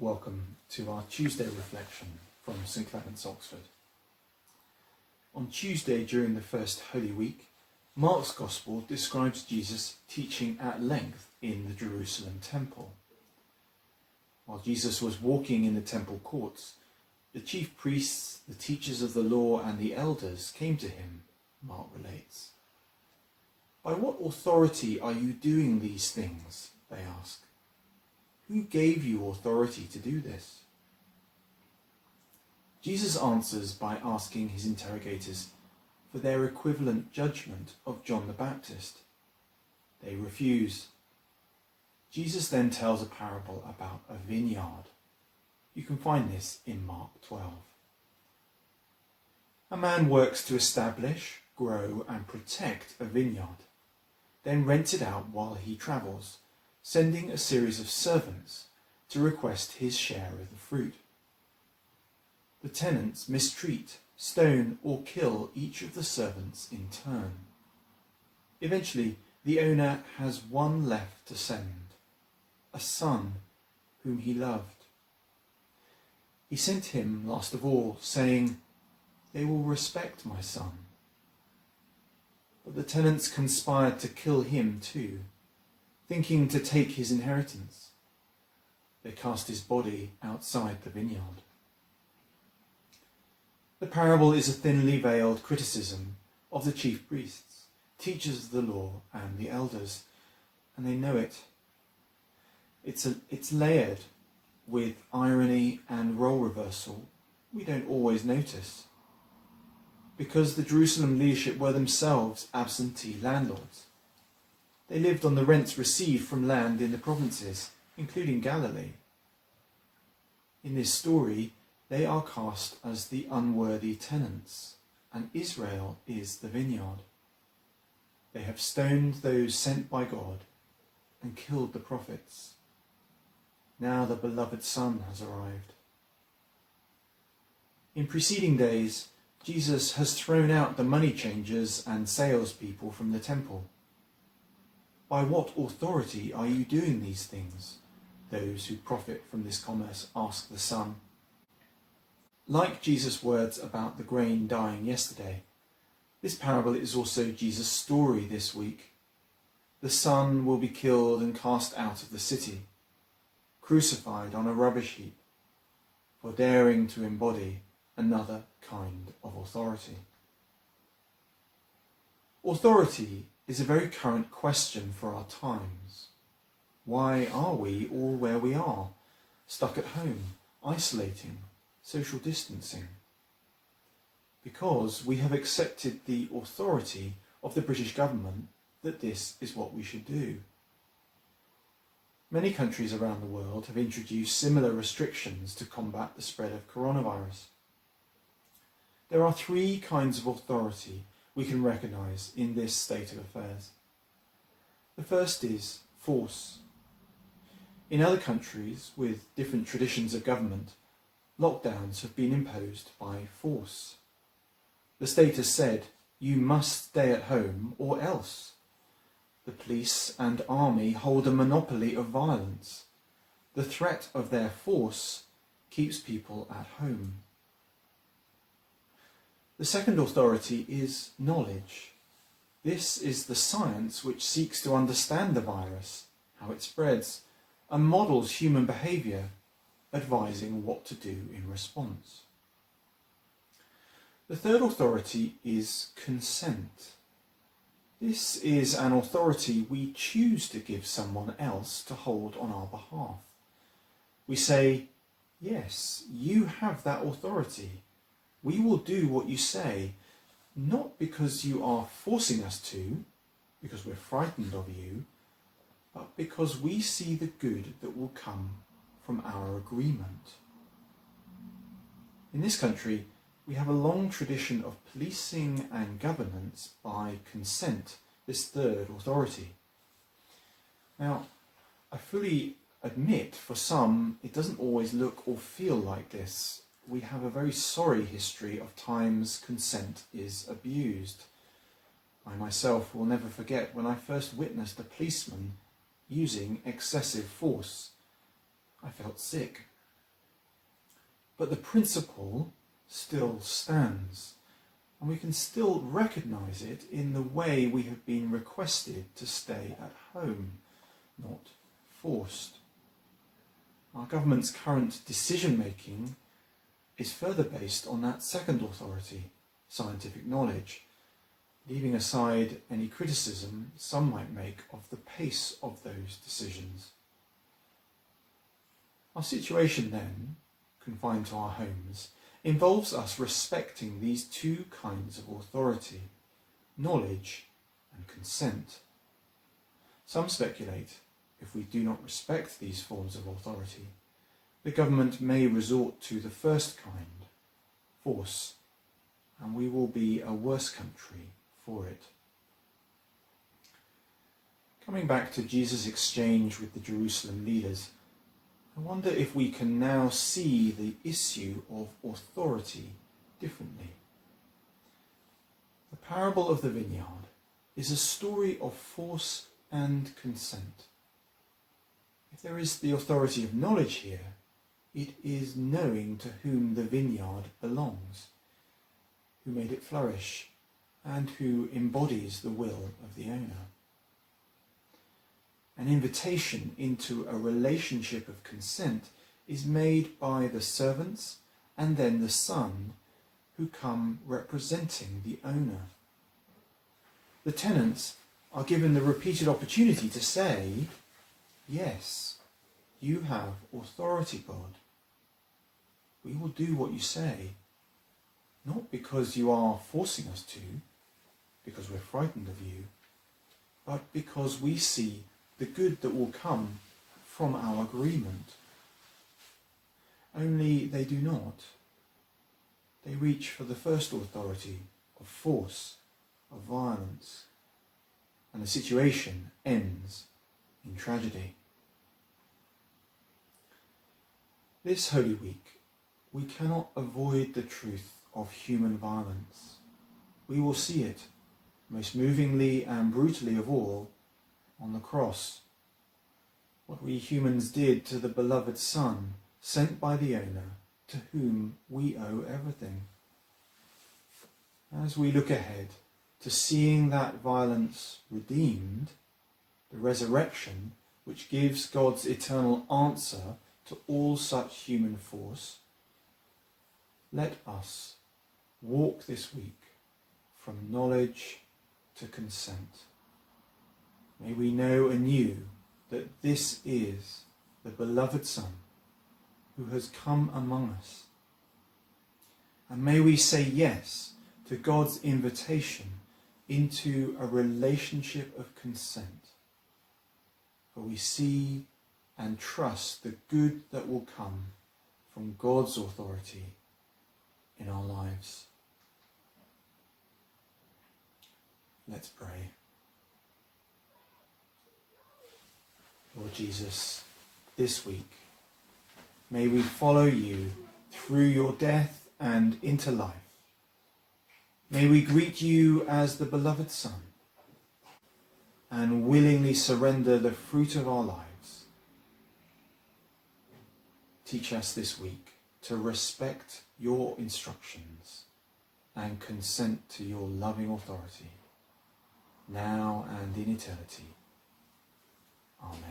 Welcome to our Tuesday reflection from St Clement's, Oxford. On Tuesday during the first Holy Week, Mark's Gospel describes Jesus teaching at length in the Jerusalem temple. While Jesus was walking in the temple courts, the chief priests, the teachers of the law and the elders came to him, Mark relates. "By what authority are you doing these things?" they ask. "Who gave you authority to do this?" Jesus answers by asking his interrogators for their equivalent judgment of John the Baptist. They refuse. Jesus then tells a parable about a vineyard. You can find this in Mark 12. A man works to establish, grow and protect a vineyard, then rents it out while he travels, sending a series of servants to request his share of the fruit. The tenants mistreat, stone or kill each of the servants in turn. Eventually, the owner has one left to send, a son whom he loved. He sent him last of all, saying, "They will respect my son." But the tenants conspired to kill him too, thinking to take his inheritance. They cast his body outside the vineyard. The parable is a thinly veiled criticism of the chief priests, teachers of the law and the elders, and they know it. It's layered with irony and role reversal we don't always notice, because the Jerusalem leadership were themselves absentee landlords. They lived on the rents received from land in the provinces, including Galilee. In this story, they are cast as the unworthy tenants, and Israel is the vineyard. They have stoned those sent by God and killed the prophets. Now the beloved Son has arrived. In preceding days, Jesus has thrown out the money changers and salespeople from the temple. "By what authority are you doing these things?" those who profit from this commerce ask the Son. Like Jesus' words about the grain dying yesterday, this parable is also Jesus' story this week. The Son will be killed and cast out of the city, crucified on a rubbish heap, for daring to embody another kind of authority. Authority is a very current question for our times. Why are we all where we are, stuck at home, isolating, social distancing? Because we have accepted the authority of the British government that this is what we should do. Many countries around the world have introduced similar restrictions to combat the spread of coronavirus. There are three kinds of authority we can recognise in this state of affairs. The first is force. In other countries with different traditions of government, lockdowns have been imposed by force. The state has said, "You must stay at home or else." The police and army hold a monopoly of violence. The threat of their force keeps people at home. The second authority is knowledge. This is the science which seeks to understand the virus, how it spreads, and models human behaviour, advising what to do in response. The third authority is consent. This is an authority we choose to give someone else to hold on our behalf. We say, "Yes, you have that authority. We will do what you say, not because you are forcing us to, because we're frightened of you, but because we see the good that will come from our agreement." In this country, we have a long tradition of policing and governance by consent, this third authority. Now, I fully admit for some it doesn't always look or feel like this. We have a very sorry history of times consent is abused. I myself will never forget when I first witnessed a policeman using excessive force. I felt sick but the principle still stands, and we can still recognise it in the way we have been requested to stay at home, not forced. Our government's current decision-making is further based on that second authority, scientific knowledge, leaving aside any criticism some might make of the pace of those decisions. Our situation then, confined to our homes, involves us respecting these two kinds of authority, knowledge and consent. Some speculate, if we do not respect these forms of authority, the government may resort to the first kind, force, and we will be a worse country for it. Coming back to Jesus' exchange with the Jerusalem leaders, I wonder if we can now see the issue of authority differently. The parable of the vineyard is a story of force and consent. If there is the authority of knowledge here, it is knowing to whom the vineyard belongs, who made it flourish, and who embodies the will of the owner. An invitation into a relationship of consent is made by the servants and then the son, who come representing the owner. The tenants are given the repeated opportunity to say, "Yes, you have authority, God. We will do what you say, not because you are forcing us to, because we're frightened of you, but because we see the good that will come from our agreement." Only they do not. They reach for the first authority of force, of violence, and the situation ends in tragedy. This Holy Week, we cannot avoid the truth of human violence. We will see it, most movingly and brutally of all, on the cross. What we humans did to the beloved Son, sent by the owner, to whom we owe everything. As we look ahead to seeing that violence redeemed, the resurrection which gives God's eternal answer to all such human force, let us walk this week from knowledge to consent. May we know anew that this is the beloved Son who has come among us. And may we say yes to God's invitation into a relationship of consent. For we see and trust the good that will come from God's authority in our lives. Let's pray. Lord Jesus, this week, may we follow you through your death and into life. May we greet you as the beloved Son and willingly surrender the fruit of our lives. Teach us this week to respect your instructions and consent to your loving authority, now and in eternity. Amen.